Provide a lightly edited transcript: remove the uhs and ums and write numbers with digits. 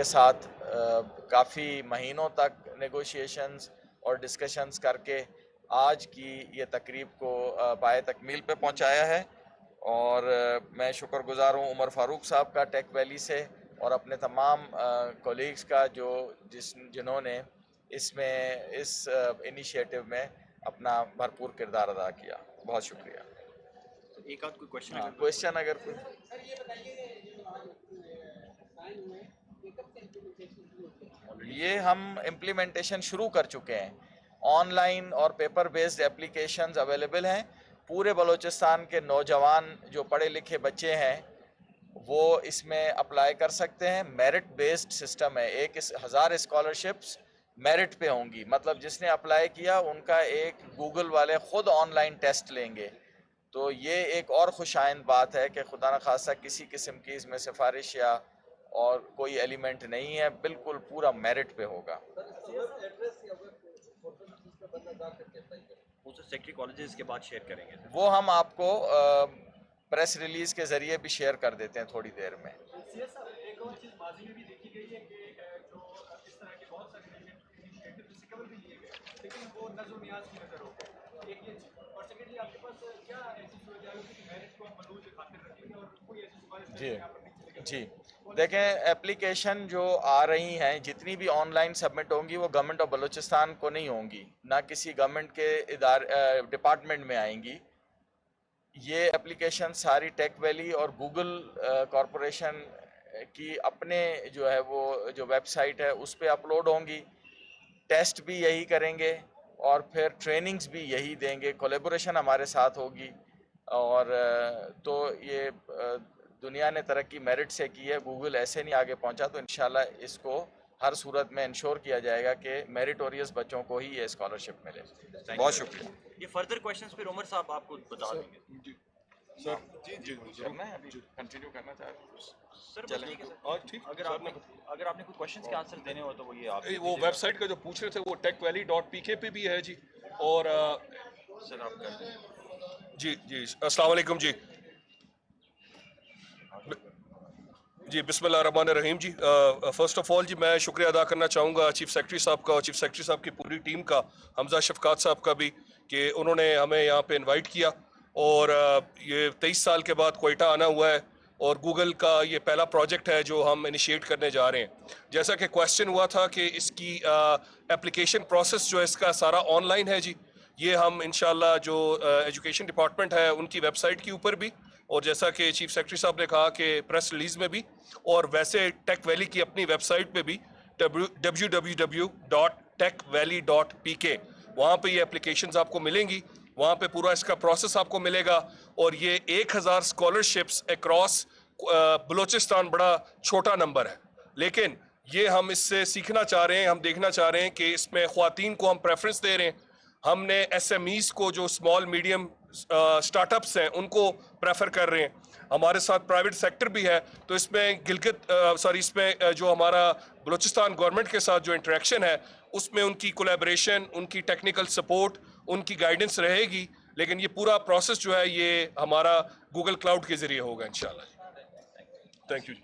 के साथ काफ़ी महीनों तक नेगोशिएशंस और डिस्कशंस करके आज की ये तकरीब को पाए तकमील पे पहुंचाया है। और मैं शुक्रगुजार हूँ उमर फ़ारूक साहब का टेक वैली से और अपने तमाम कोलीग्स का जिन्होंने इसमें इस इनिशिएटिव में अपना भरपूर किरदार अदा किया। बहुत शुक्रिया। एक आध कोई क्वेश्चन क्वेश्चन अगर कोई। ये हम इम्प्लीमेंटेशन शुरू कर चुके हैं। ऑनलाइन और पेपर बेस्ड एप्लीकेशंस अवेलेबल हैं। पूरे बलूचिस्तान के नौजवान जो पढ़े लिखे बच्चे हैं वो इसमें अप्लाई कर सकते हैं। मेरिट बेस्ड सिस्टम है। 1000 स्कॉलरशिप्स मेरिट पे होंगी, मतलब जिसने अप्लाई किया उनका एक गूगल वाले खुद ऑनलाइन टेस्ट लेंगे। तो ये एक और खुशाइंद बात है कि खुदा न खासा किसी किस्म की इसमें सिफारिश या और कोई एलिमेंट नहीं है, बिल्कुल पूरा मेरिट पे होगा। सेक्रेटरी कॉलेजेस के बाद शेयर करेंगे, वो हम आपको प्रेस रिलीज के जरिए भी शेयर कर देते हैं थोड़ी देर में। एक और चीज माजी में भी देखी गई है कि जो इस तरह के बहुत सारे इनिशिएटिव रिकवर भी लिए गए, लेकिन वो नज़र नियाज की नजर हो गए। एक ये और सेकेंडली आपके पास क्या ऐसी सूरत है कि मैरिज को आप मलूज खातिर रखेंगे और कोई ऐसी सिफारिश जी देखें, एप्लीकेशन जो आ रही हैं जितनी भी ऑनलाइन सबमिट होंगी वो गवर्नमेंट ऑफ बलूचिस्तान को नहीं होंगी, ना किसी गवर्नमेंट के डिपार्टमेंट में आएंगी। ये एप्लीकेशन सारी टेक वैली और गूगल कॉरपोरेशन की अपने जो है वो जो वेबसाइट है उस पर अपलोड होंगी। टेस्ट भी यही करेंगे और फिर ट्रेनिंग्स भी यही देंगे। कोलैबोरेशन हमारे साथ होगी। और तो ये दुनिया ने तरक्की मेरिट से की है, गूगल ऐसे नहीं आगे पहुंचा। तो इंशाल्लाह इसको हर सूरत में इंश्योर किया जाएगा कि मेरिटोरियस बच्चों को ही ये स्कॉलरशिप मिले। बहुत शुक्रिया। ये फर्दर क्वेश्चंस फिर उमर साहब आपको बता देंगे। सर जी करना है अभी कंटिन्यू करना चाह रहे हैं सर? चलें। और ठीक, अगर आपने कोई क्वेश्चंस के आंसर देने हो तो वो ये आप वो वेबसाइट का जो पूछ रहे थे वो techvalley.pk पे भी है जी। और सर आप कर दें। जी अस्सलाम वालेकुम जी। जी बिस्मिल्लाहिर्रहमानिर्रहीम जी। फ़र्स्ट ऑफ ऑल जी मैं शुक्रिया अदा करना चाहूँगा चीफ़ सेक्रेटरी साहब का और चीफ़ सेक्रेटरी साहब की पूरी टीम का, हमजा शफकात साहब का भी, कि उन्होंने हमें यहाँ पे इनवाइट किया। और ये 23 साल के बाद क्वेटा आना हुआ है और गूगल का ये पहला प्रोजेक्ट है जो हम इनिशिएट करने जा रहे हैं। जैसा कि क्वेश्चन हुआ था कि इसकी एप्लीकेशन प्रोसेस जो है इसका सारा ऑनलाइन है जी। ये हम इंशाल्लाह जो एजुकेशन डिपार्टमेंट है उनकी वेबसाइट के ऊपर भी, और जैसा कि चीफ सेक्रेटरी साहब ने कहा कि प्रेस रिलीज में भी, और वैसे टेक वैली की अपनी वेबसाइट पे भी www.techvalley.pk, वहाँ पे ये एप्लीकेशंस आपको मिलेंगी। वहाँ पे पूरा इसका प्रोसेस आपको मिलेगा। और ये 1000 स्कॉलरशिप्स अक्रॉस बलूचिस्तान बड़ा छोटा नंबर है, लेकिन ये हम इससे सीखना चाह रहे हैं। हम देखना चाह रहे हैं कि इसमें ख्वातीन को हम प्रेफरेंस दे रहे हैं। हमने SMEs को, जो स्मॉल मीडियम स्टार्टअप्स हैं, उनको प्रेफर कर रहे हैं। हमारे साथ प्राइवेट सेक्टर भी है। तो इसमें इसमें जो हमारा बलूचिस्तान गवर्नमेंट के साथ जो इंटरेक्शन है उसमें उनकी कोलैबोरेशन, उनकी टेक्निकल सपोर्ट, उनकी गाइडेंस रहेगी। लेकिन ये पूरा प्रोसेस जो है ये हमारा गूगल क्लाउड के ज़रिए होगा इंशाल्लाह। Thank you.